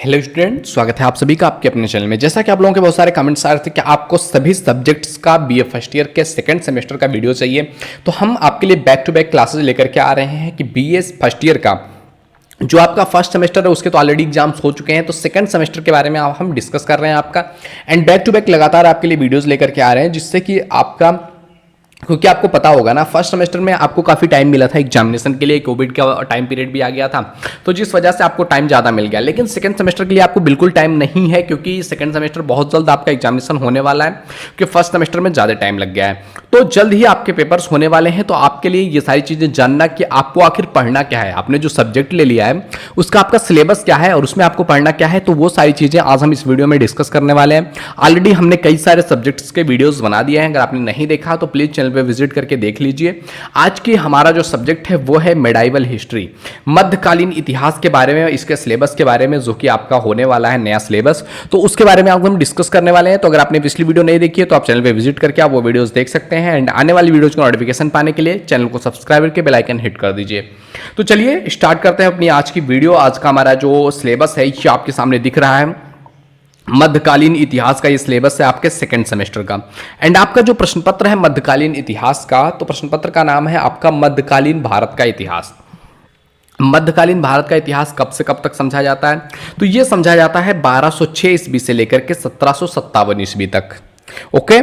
Hello student, स्वागत है आप सभी का आपके अपने चैनल में। जैसा कि आप लोगों के बहुत सारे कमेंट्स आ रहे थे कि आपको सभी सब्जेक्ट्स का बीए फर्स्ट ईयर के सेकंड सेमेस्टर का वीडियो चाहिए, तो हम आपके लिए बैक टू बैक क्लासेस लेकर के आ रहे हैं कि बीए फर्स्ट ईयर का जो आपका फर्स्ट सेमेस्टर है उसके तो ऑलरेडी एग्जाम्स हो चुके हैं, तो सेकंड सेमेस्टर के बारे में हम डिस्कस कर रहे हैं आपका। एंड बैक टू बैक लगातार आपके लिए वीडियोस लेकर के आ रहे हैं, जिससे कि आपका, क्योंकि आपको पता होगा ना, फर्स्ट सेमेस्टर में आपको काफ़ी टाइम मिला था एग्जामिनेशन के लिए, कोविड का टाइम पीरियड भी आ गया था, तो जिस वजह से आपको टाइम ज़्यादा मिल गया। लेकिन सेकंड सेमेस्टर के लिए आपको बिल्कुल टाइम नहीं है, क्योंकि सेकंड सेमेस्टर बहुत जल्द आपका एग्जामिनेशन होने वाला है, क्योंकि फर्स्ट सेमेस्टर में ज़्यादा टाइम लग गया है। तो जल्द ही आपके पेपर्स होने वाले हैं, तो आपके लिए ये सारी चीज़ें जानना कि आपको आखिर पढ़ना क्या है, आपने जो सब्जेक्ट ले लिया है उसका आपका सिलेबस क्या है और उसमें आपको पढ़ना क्या है, तो वो सारी चीज़ें आज हम इस वीडियो में डिस्कस करने वाले हैं। ऑलरेडी हमने कई सारे सब्जेक्ट्स के वीडियोज़ बना दिए हैं, अगर आपने नहीं देखा तो प्लीज़ चैनल पर विजिट करके देख लीजिए। आज की हमारा जो सब्जेक्ट है वो है मेडाइवल हिस्ट्री, मध्यकालीन इतिहास के बारे में, इसके सिलेबस के बारे में, जो कि आपका होने वाला है नया सिलेबस, तो उसके बारे में आपको हम डिस्कस करने वाले हैं। तो अगर आपने पिछली वीडियो नहीं देखी है तो आप चैनल पे विजिट करके आप वो वीडियोस देख सकते हैं। एंड आने वाली वीडियोज का नोटिफिकेशन पाने के लिए चैनल को सब्सक्राइब करके बेल आइकन हिट कर दीजिए। तो चलिए स्टार्ट करते हैं अपनी आज की वीडियो। आज का हमारा जो सिलेबस है ये आपके सामने दिख रहा है, मध्यकालीन इतिहास का ये सिलेबस है आपके सेकंड सेमेस्टर का। एंड आपका जो प्रश्न पत्र है मध्यकालीन इतिहास का, तो प्रश्न पत्र का नाम है आपका मध्यकालीन भारत का इतिहास। मध्यकालीन भारत का इतिहास कब से कब तक समझा जाता है, तो ये समझा जाता है 1206 ईस्वी से लेकर के 1757 ईस्वी तक। ओके,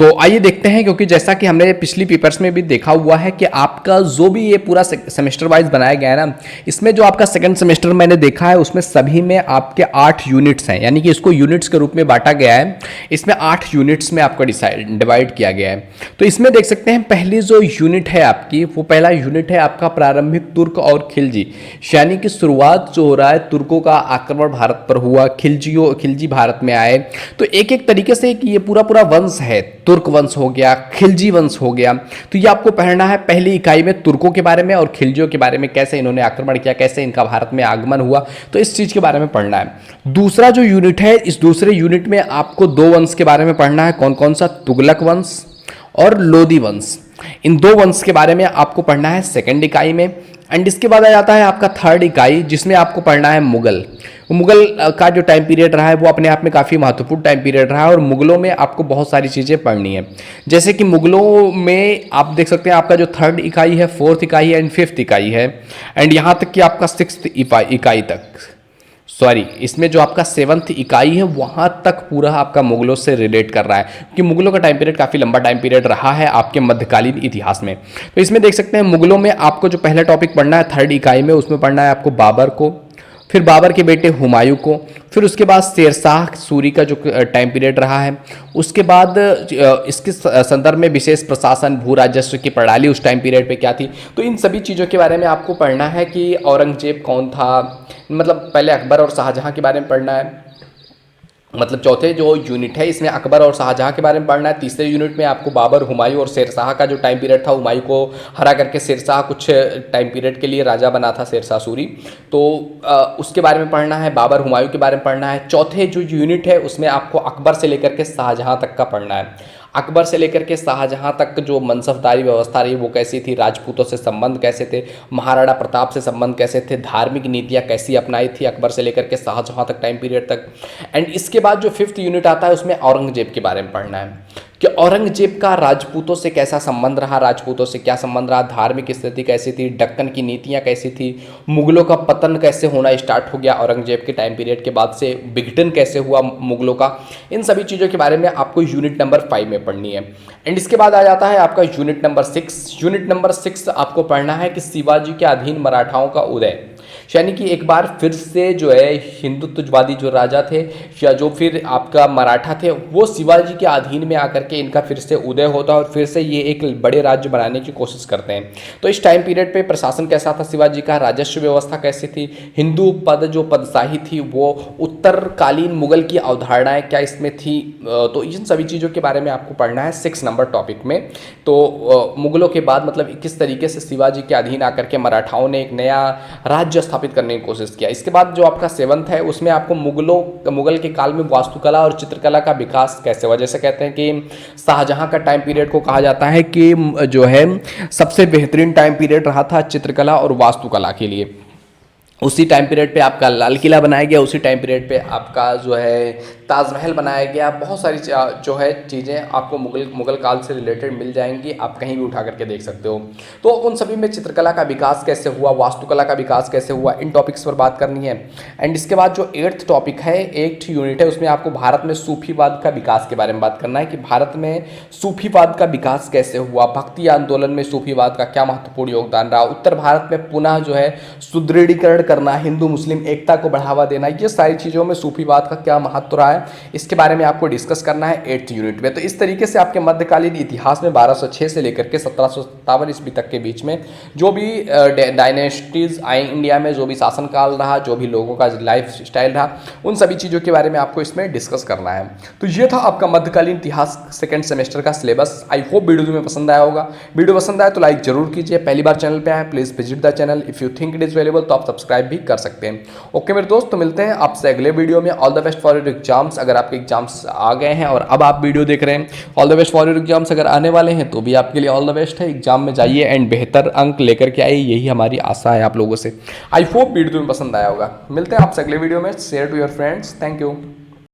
तो आइए देखते हैं, क्योंकि जैसा कि हमने पिछली पेपर्स में भी देखा हुआ है कि आपका जो भी ये पूरा सेमेस्टर वाइज बनाया गया है ना, इसमें जो आपका सेकंड सेमेस्टर मैंने देखा है उसमें सभी में आपके 8 यूनिट्स हैं, यानी कि इसको यूनिट्स के रूप में बांटा गया है। इसमें 8 यूनिट्स में आपको डिवाइड किया गया है। तो इसमें देख सकते हैं पहली जो यूनिट है आपकी, वो पहला यूनिट है आपका प्रारंभिक तुर्क और खिलजी, यानी कि शुरुआत जो हो रहा है तुर्कों का आक्रमण भारत पर हुआ, खिलजी भारत में आए। तो एक एक तरीके से कि ये पूरा वंश है, तुर्क वंश हो गया, खिलजी वंश हो गया, तो ये आपको पढ़ना है पहली इकाई में तुर्कों के बारे में और खिलजियों के बारे में, कैसे इन्होंने आक्रमण किया, कैसे इनका भारत में आगमन हुआ, तो इस चीज के बारे में पढ़ना है। दूसरा जो यूनिट है, इस दूसरे यूनिट में आपको 2 वंश के बारे में पढ़ना है। कौन कौन सा? तुगलक वंश और लोदी वंश। इन 2 वंश के बारे में आपको पढ़ना है सेकेंड इकाई में। एंड इसके बाद आ जाता है आपका थर्ड इकाई, जिसमें आपको पढ़ना है मुगल। मुगल का जो टाइम पीरियड रहा है वो अपने आप में काफ़ी महत्वपूर्ण टाइम पीरियड रहा है, और मुगलों में आपको बहुत सारी चीज़ें पढ़नी है। जैसे कि मुगलों में आप देख सकते हैं आपका जो थर्ड इकाई है, फोर्थ इकाई है एंड फिफ्थ इकाई है, एंड यहाँ तक कि आपका सिक्स्थ इकाई तक, सॉरी, इसमें जो आपका 7th इकाई है वहाँ तक पूरा आपका मुगलों से रिलेट कर रहा है, क्योंकि मुगलों का टाइम पीरियड काफ़ी लंबा टाइम पीरियड रहा है आपके मध्यकालीन इतिहास में। तो इसमें देख सकते हैं मुगलों में आपको जो पहला टॉपिक पढ़ना है थर्ड इकाई में, उसमें पढ़ना है आपको बाबर को, फिर बाबर के बेटे हुमायूं को, फिर उसके बाद शेरशाह सूरी का जो टाइम पीरियड रहा है, उसके बाद इसके संदर्भ में विशेष प्रशासन, भू राजस्व की प्रणाली उस टाइम पीरियड पे क्या थी, तो इन सभी चीज़ों के बारे में आपको पढ़ना है कि औरंगजेब कौन था, मतलब पहले अकबर और शाहजहां के बारे में पढ़ना है। मतलब चौथे जो यूनिट है इसमें अकबर और शाहजहां के बारे में पढ़ना है। तीसरे यूनिट में आपको बाबर, हुमायूं और शेरशाह का जो टाइम पीरियड था, हुमायूं को हरा करके शेरशाह कुछ टाइम पीरियड के लिए राजा बना था, शेरशाह सूरी, तो उसके बारे में पढ़ना है। बाबर, हुमायूं के बारे में पढ़ना है। चौथे जो यूनिट है उसमें आपको अकबर से लेकर के शाहजहां तक का पढ़ना है। अकबर से लेकर के शाहजहां तक जो मनसबदारी व्यवस्था रही वो कैसी थी, राजपूतों से संबंध कैसे थे, महाराणा प्रताप से संबंध कैसे थे, धार्मिक नीतियां कैसी अपनाई थी अकबर से लेकर के शाहजहां तक टाइम पीरियड तक। एंड इसके बाद जो 5th यूनिट आता है उसमें औरंगजेब के बारे में पढ़ना है कि औरंगजेब का राजपूतों से कैसा संबंध रहा, राजपूतों से क्या संबंध रहा, धार्मिक स्थिति कैसी थी, दक्कन की नीतियां कैसी थी, मुगलों का पतन कैसे होना स्टार्ट हो गया औरंगजेब के टाइम पीरियड के बाद से, विघटन कैसे हुआ मुगलों का, इन सभी चीज़ों के बारे में आपको यूनिट नंबर 5 में पढ़नी है। एंड इसके बाद आ जाता है आपका यूनिट नंबर 6। यूनिट नंबर 6 आपको पढ़ना है कि शिवाजी के अधीन मराठाओं का उदय, यानी कि एक बार फिर से जो है हिंदुत्ववादी जो राजा थे या जो फिर आपका मराठा थे, वो शिवाजी के अधीन में आकर के इनका फिर से उदय होता है और फिर से ये एक बड़े राज्य बनाने की कोशिश करते हैं। तो इस टाइम पीरियड पे प्रशासन कैसा था शिवाजी का, राजस्व व्यवस्था कैसी थी, हिंदू पद जो पदशाही थी वो, उत्तरकालीन मुगल की अवधारणाएं क्या इसमें थी, तो इन सभी चीज़ों के बारे में आपको पढ़ना है 6 नंबर टॉपिक में। तो मुगलों के बाद मतलब किस तरीके से शिवाजी के अधीन आकर के मराठाओं ने एक नया राज्य स्थापित करने की कोशिश किया। इसके बाद जो आपका 7th है उसमें आपको मुगल के काल में वास्तुकला और चित्रकला का विकास कैसे हुआ। जैसे कहते हैं कि शाहजहां का टाइम पीरियड को कहा जाता है कि जो है सबसे बेहतरीन टाइम पीरियड रहा था चित्रकला और वास्तुकला के लिए। उसी टाइम पीरियड पे आपका लाल किला बनाया गया, उसी टाइम पीरियड पे आपका जो है ताजमहल बनाया गया। बहुत सारी जो है चीज़ें आपको मुगल काल से रिलेटेड मिल जाएंगी, आप कहीं भी उठा करके देख सकते हो। तो उन सभी में चित्रकला का विकास कैसे हुआ, वास्तुकला का विकास कैसे हुआ, इन टॉपिक्स पर बात करनी है। एंड इसके बाद जो 8th टॉपिक है, 8th यूनिट है, उसमें आपको भारत में सूफीवाद का विकास के बारे में बात करना है कि भारत में सूफीवाद का विकास कैसे हुआ, भक्ति आंदोलन में सूफीवाद का क्या महत्वपूर्ण योगदान रहा, उत्तर भारत में पुनः जो है सुदृढ़ीकरण करना, हिंदू मुस्लिम एकता को बढ़ावा देना, ये सारी चीज़ों में सूफीवाद का क्या महत्व रहा है, इसके बारे में आपको डिस्कस करना है 8th यूनिट में। तो इस तरीके से आपके मध्यकालीन इतिहास में 1206 से लेकर के 1757 ईस्वी तक के बीच में जो भी डायनेस्टीज आई इंडिया में, जो भी शासनकाल रहा, जो भी लोगों का लाइफ स्टाइल रहा, उन सभी चीज़ों के बारे में आपको इसमें डिस्कस करना है। तो ये था आपका मध्यकालीन इतिहास सेकेंड सेमेस्टर का सिलेबस। आई होप वीडियो तुम्हें पसंद आया होगा। वीडियो पसंद आया तो लाइक जरूर कीजिए। पहली बार चैनल पे आए please visit the channel. If you think it is valuable तो आप सब्सक्राइब भी कर सकते हैं। ओके मेरे दोस्त, तो मिलते हैं आपसे अगले वीडियो में। All the best for your exams. अगर आपके एग्जाम्स आ गए हैं और अब आप वीडियो देख रहे हैं, all the best for your exams. अगर आने वाले हैं तो भी आपके लिए ऑल द बेस्ट है। एग्जाम में जाइए एंड बेहतर अंक लेकर के आइए, यही हमारी आशा है आप लोगों से। आई होप वीडियो तुम्हें पसंद आया होगा। मिलते हैं आपसे अगले वीडियो में। Share to your friends. Thank you.